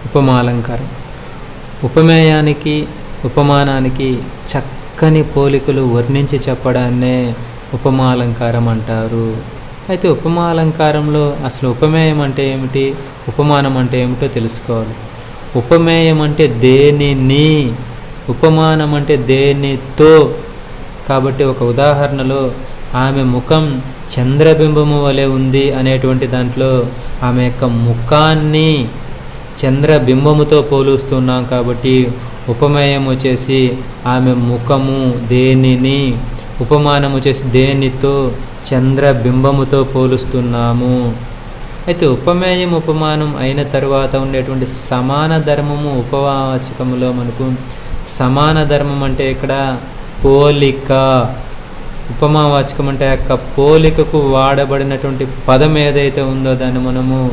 ఉపమాలంకారం. ఉపమేయానికి ఉపమానానికి చక్కని పోలికలు వర్ణించి చెప్పడాన్నే ఉపమాలంకారం అంటారు. అయితే ఉపమాలంకారంలో అసలు ఉపమేయం అంటే ఏమిటి, ఉపమానం అంటే ఏమిటో తెలుసుకోవాలి. ఉపమేయం అంటే దేనిని, ఉపమానం అంటే దేనితో. కాబట్టి ఒక ఉదాహరణలో ఆమె ముఖం చంద్రబింబము వలె ఉంది అనేటువంటి దాంట్లో ఆమె యొక్క ముఖాన్ని చంద్రబింబముతో పోలుస్తున్నాం. కాబట్టి ఉపమేయం వచ్చేసి ఆమె ముఖము దేనిని, ఉపమానం వచ్చేసి దేనితో, చంద్రబింబముతో పోలుస్తున్నాము. అయితే ఉపమేయం ఉపమానం అయిన తర్వాత ఉండేటువంటి సమాన ధర్మము ఉపవాచకములో మనకు సమాన ధర్మం అంటే ఇక్కడ పోలిక. ఉపమావాచకం అంటే యొక్క పోలికకు వాడబడినటువంటి పదం ఏదైతే ఉందో దాన్ని మనము